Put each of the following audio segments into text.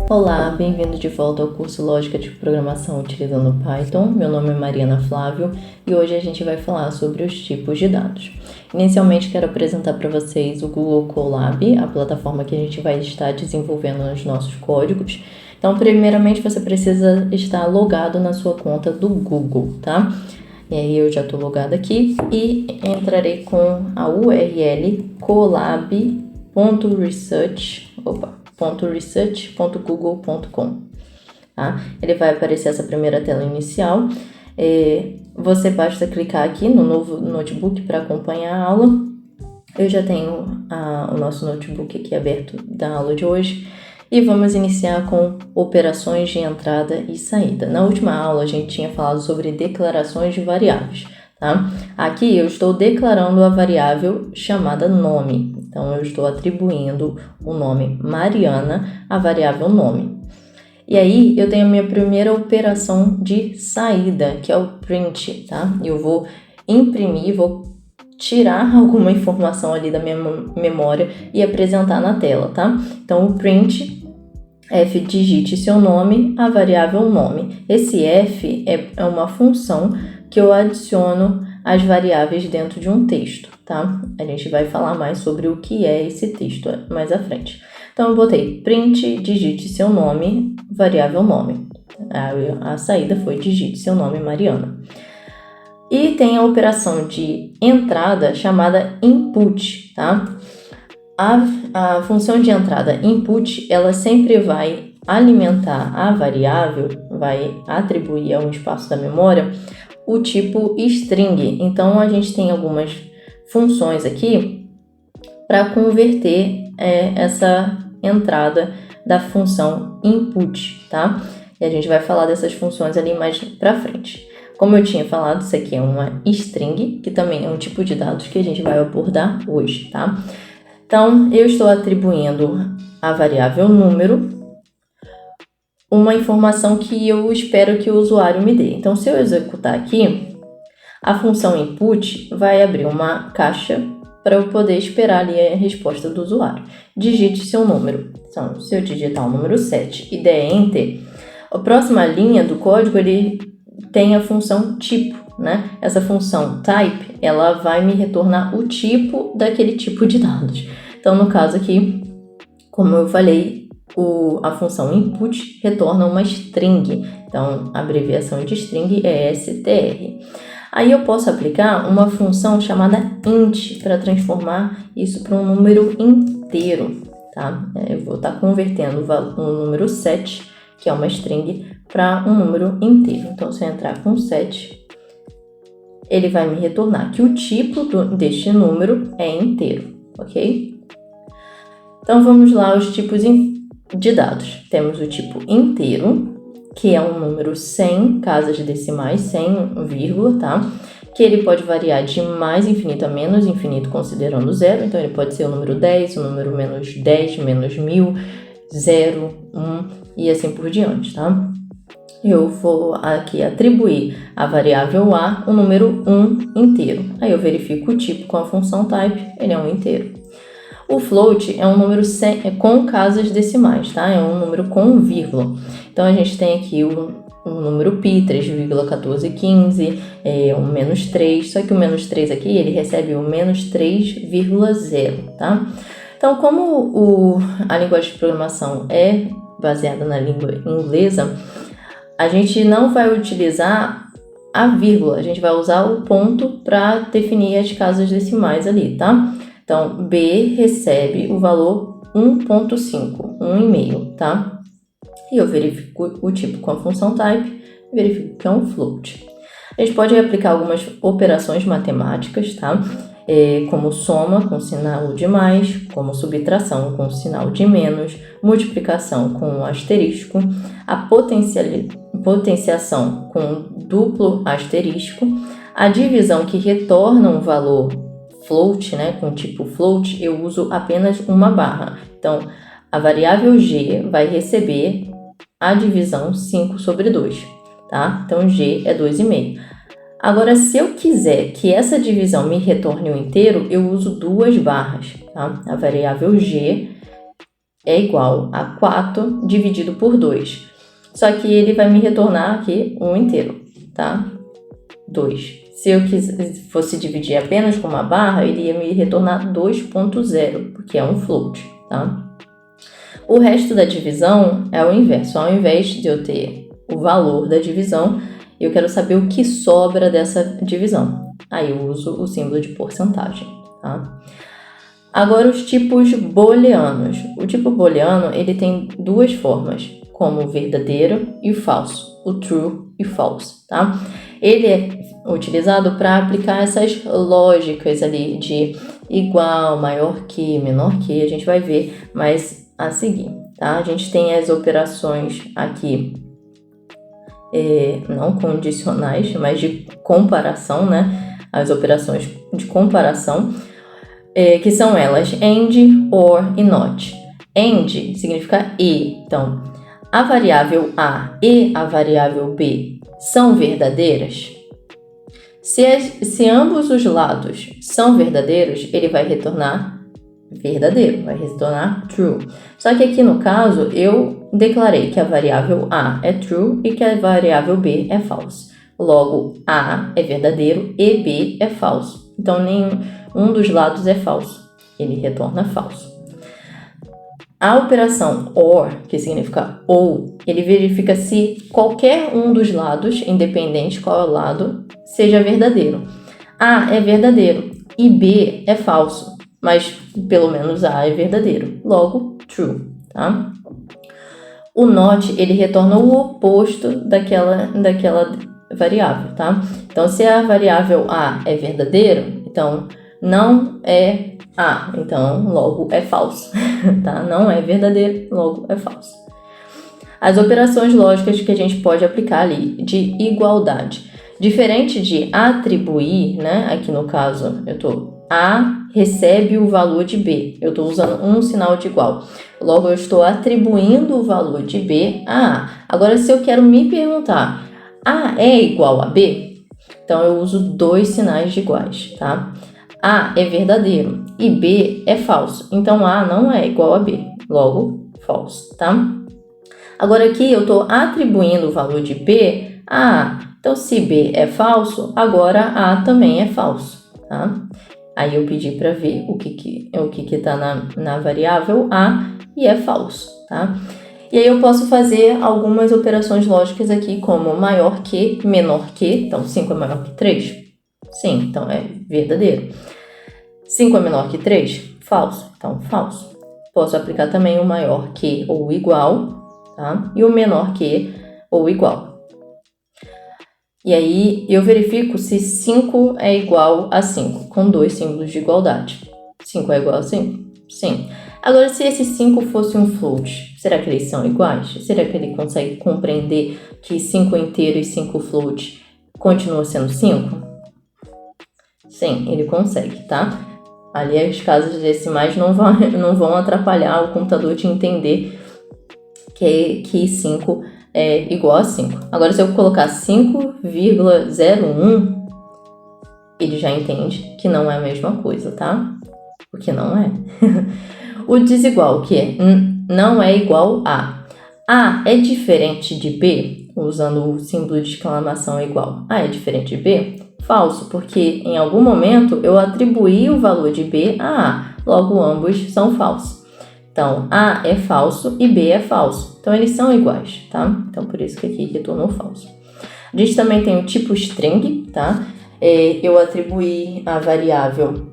Olá, bem-vindo de volta ao curso Lógica de Programação utilizando Python. Meu nome é Mariana Flávio e hoje a gente vai falar sobre os tipos de dados. Inicialmente quero apresentar para vocês o Google Colab, a plataforma que a gente vai estar desenvolvendo os nossos códigos. Então, primeiramente você precisa estar logado na sua conta do Google, tá? E aí eu já estou logada aqui e entrarei com a URL colab.research.google.com, tá? Ele vai aparecer essa primeira tela inicial. Você basta clicar aqui no novo notebook para acompanhar a aula. Eu já tenho o nosso notebook aqui aberto da aula de hoje. E vamos iniciar com operações de entrada e saída. Na última aula a gente tinha falado sobre declarações de variáveis, tá? Aqui eu estou declarando a variável chamada nome. Então eu estou atribuindo o nome Mariana à variável nome. E aí eu tenho a minha primeira operação de saída, que é o print, tá? Eu vou imprimir, vou tirar alguma informação ali da minha memória e apresentar na tela, tá? Então o print f digite seu nome, a variável nome. Esse f é uma função que eu adiciono às variáveis dentro de um texto, tá? A gente vai falar mais sobre o que é esse texto mais à frente. Então eu botei print digite seu nome, variável nome. A saída foi digite seu nome, Mariana. E tem a operação de entrada chamada input, tá? A função de entrada input, ela sempre vai alimentar a variável, vai atribuir a um espaço da memória o tipo string. Então, a gente tem algumas funções aqui para converter essa entrada da função input, tá? E a gente vai falar dessas funções ali mais para frente. Como eu tinha falado, isso aqui é uma string, que também é um tipo de dados que a gente vai abordar hoje, tá? Então, eu estou atribuindo à variável número uma informação que eu espero que o usuário me dê. Então, se eu executar aqui, a função input vai abrir uma caixa para eu poder esperar ali a resposta do usuário. Digite seu número. Então, se eu digitar o número 7 e der Enter, a próxima linha do código ele tem a função tipo, né? Essa função type, ela vai me retornar o tipo daquele tipo de dados. Então, no caso aqui, como eu falei, a função input retorna uma string. Então, a abreviação de string é str. Aí eu posso aplicar uma função chamada int para transformar isso para um número inteiro, tá? Eu vou estar convertendo o número 7, que é uma string, para um número inteiro. Então, se eu entrar com 7, ele vai me retornar que o tipo deste número é inteiro, ok? Então, vamos lá aos tipos de dados. Temos o tipo inteiro, que é um número sem casas decimais, sem vírgula, tá? Que ele pode variar de mais infinito a menos infinito, considerando zero. Então, ele pode ser o número 10, o número menos 10, menos 1000, 0, 1 e assim por diante, tá? Eu vou aqui atribuir à variável a o número 1 inteiro. Aí eu verifico o tipo com a função type, ele é um inteiro. O float é um número com casas decimais, tá? É um número com vírgula. Então a gente tem aqui o número pi, 3,1415, o menos 3, só que o menos 3 aqui ele recebe o menos 3,0, tá? Então, como a linguagem de programação é baseada na língua inglesa, a gente não vai utilizar a vírgula, a gente vai usar o ponto para definir as casas decimais ali, tá? Então, B recebe o valor 1.5, 1,5, tá? E eu verifico o tipo com a função type, verifico que é um float. A gente pode aplicar algumas operações matemáticas, tá? Como soma com sinal de mais, como subtração com sinal de menos, multiplicação com asterisco, a potenciação com duplo asterisco, a divisão que retorna um valor float, né, com tipo float, eu uso apenas uma barra. Então, a variável g vai receber a divisão 5 sobre 2, tá? Então, g é 2,5. Agora, se eu quiser que essa divisão me retorne um inteiro, eu uso duas barras, tá? A variável g é igual a 4 dividido por 2. Só que ele vai me retornar aqui um inteiro, tá? 2. Se eu fosse dividir apenas com uma barra, ele ia me retornar 2.0, porque é um float, tá? O resto da divisão é o inverso. Ao invés de eu ter o valor da divisão, eu quero saber o que sobra dessa divisão. Aí eu uso o símbolo de porcentagem, tá? Agora os tipos booleanos. O tipo booleano, ele tem duas formas, como o verdadeiro e o falso, o true e false, tá? Ele é utilizado para aplicar essas lógicas ali de igual, maior que, menor que, a gente vai ver mais a seguir, tá? A gente tem as operações aqui, não condicionais, mas de comparação, né? As operações de comparação, que são elas and, or e not. And significa e, então, a variável A e a variável B são verdadeiras? Se ambos os lados são verdadeiros, ele vai retornar verdadeiro, vai retornar true. Só que aqui no caso, eu declarei que a variável A é true e que a variável B é false. Logo, A é verdadeiro e B é falso. Então, nenhum dos lados é falso. Ele retorna falso. A operação OR, que significa ou, ele verifica se qualquer um dos lados, independente qual é o lado, seja verdadeiro. A é verdadeiro e B é falso, mas pelo menos A é verdadeiro. Logo, true, tá? O not, ele retorna o oposto daquela variável, tá? Então, se a variável A é verdadeiro, então não é A, então logo é falso, tá? Não é verdadeiro, logo é falso. As operações lógicas que a gente pode aplicar ali de igualdade. Diferente de atribuir, né? Aqui no caso, A recebe o valor de B. Eu estou usando um sinal de igual. Logo, eu estou atribuindo o valor de B a A. Agora, se eu quero me perguntar, A é igual a B? Então, eu uso dois sinais de iguais, tá? A é verdadeiro e B é falso. Então, A não é igual a B. Logo, false, tá? Agora, aqui eu estou atribuindo o valor de B a A. Então, se B é falso, agora A também é falso, tá? Aí eu pedi para ver o que está na variável A e é falso, tá? E aí eu posso fazer algumas operações lógicas aqui, como maior que, menor que. Então, 5 é maior que 3? Sim, então é verdadeiro. 5 é menor que 3? Falso, então falso. Posso aplicar também o maior que ou igual, tá? E o menor que ou igual. E aí, eu verifico se 5 é igual a 5, com dois símbolos de igualdade. 5 é igual a 5? Sim. Agora, se esse 5 fosse um float, será que eles são iguais? Será que ele consegue compreender que 5 inteiro e 5 float continua sendo 5? Sim, ele consegue, tá? Ali, as casas decimais não vão atrapalhar o computador de entender que 5 é igual a 5. Agora, se eu colocar 5,01, ele já entende que não é a mesma coisa, tá? Porque não é. O desigual, que é não é igual a. A é diferente de B, usando o símbolo de exclamação igual. A é diferente de B? Falso, porque em algum momento eu atribuí o valor de B a A. Logo, ambos são falsos. Então, A é falso e B é falso. Então, eles são iguais, tá? Então, por isso que aqui retornou falso. A gente também tem o tipo string, tá? Eu atribuí a variável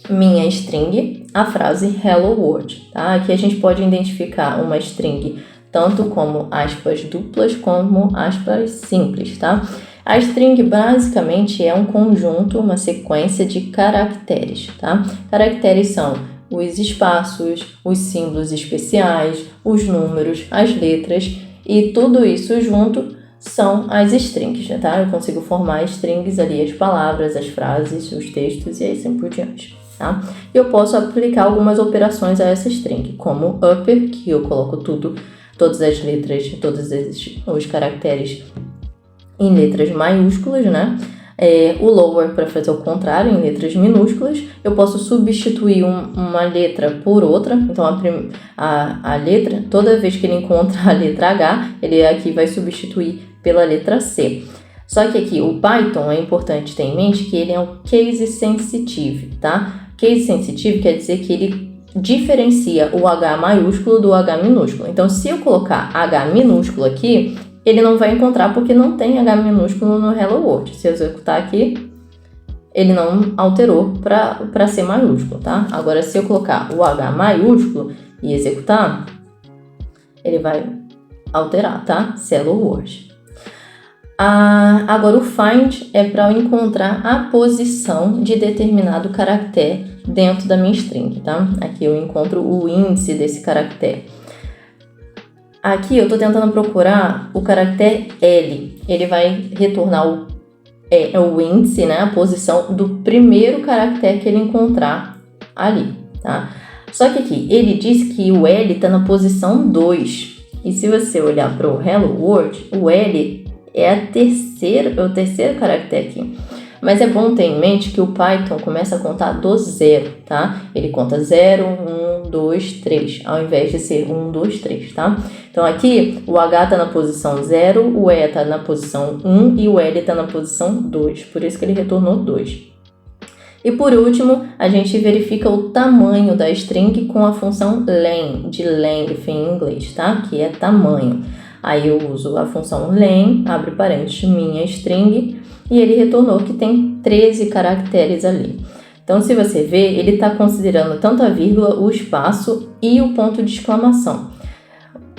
minha string a frase hello world, tá? Aqui a gente pode identificar uma string tanto como aspas duplas como aspas simples, tá? A string basicamente é um conjunto, uma sequência de caracteres, tá? Caracteres são os espaços, os símbolos especiais, os números, as letras e tudo isso junto são as strings, tá? Eu consigo formar strings ali, as palavras, as frases, os textos e assim por diante, tá? Eu posso aplicar algumas operações a essa string, como upper, que eu coloco todas as letras, todos os caracteres em letras maiúsculas, né? O lower para fazer o contrário, em letras minúsculas. Eu posso substituir uma letra por outra. Então, a letra, toda vez que ele encontra a letra H, ele aqui vai substituir pela letra C. Só que aqui, o Python, é importante ter em mente que ele é um case sensitive, tá? Case sensitive quer dizer que ele diferencia o H maiúsculo do H minúsculo. Então, se eu colocar H minúsculo aqui, ele não vai encontrar porque não tem H minúsculo no Hello World. Se eu executar aqui, ele não alterou para ser maiúsculo, tá? Agora, se eu colocar o H maiúsculo e executar, ele vai alterar, tá? Hello World. Agora, o find é para eu encontrar a posição de determinado caractere dentro da minha string, tá? Aqui eu encontro o índice desse caractere. Aqui eu estou tentando procurar o caractere L. Ele vai retornar o índice, né? A posição do primeiro caractere que ele encontrar ali, tá? Só que aqui, ele diz que o L está na posição 2. E se você olhar para o Hello World, o L é o terceiro caractere aqui. Mas é bom ter em mente que o Python começa a contar do zero, tá? Ele conta 0, 1, 2, 3, ao invés de ser 1, 2, 3, tá? Então aqui o H está na posição 0, o E está na posição 1 e o L está na posição 2. Por isso que ele retornou 2. E por último, a gente verifica o tamanho da string com a função len, de length em inglês, tá? Que é tamanho. Aí eu uso a função len, abre parênteses, minha string, e ele retornou que tem 13 caracteres ali. Então, se você ver, ele está considerando tanto a vírgula, o espaço e o ponto de exclamação.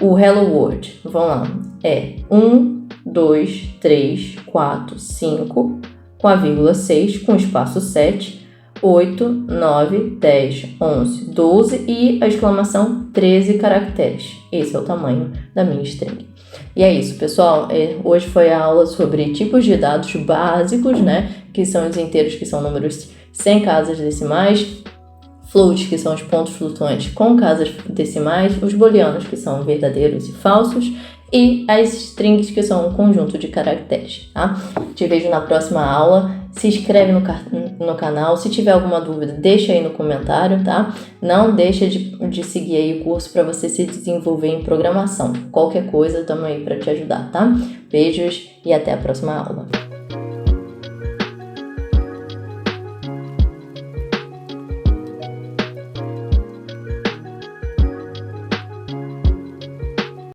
O Hello World, vamos lá, é 1, 2, 3, 4, 5, com a vírgula 6, com espaço 7, 8, 9, 10, 11, 12 e a exclamação 13 caracteres. Esse é o tamanho da minha string. E é isso, pessoal. Hoje foi a aula sobre tipos de dados básicos, né? Que são os inteiros, que são números sem casas decimais, floats, que são os pontos flutuantes com casas decimais, os booleanos, que são verdadeiros e falsos, e as strings, que são um conjunto de caracteres, tá? Te vejo na próxima aula. Se inscreve no canal. Se tiver alguma dúvida, deixa aí no comentário, tá? Não deixa de seguir aí o curso para você se desenvolver em programação. Qualquer coisa, estamos aí para te ajudar, tá? Beijos e até a próxima aula.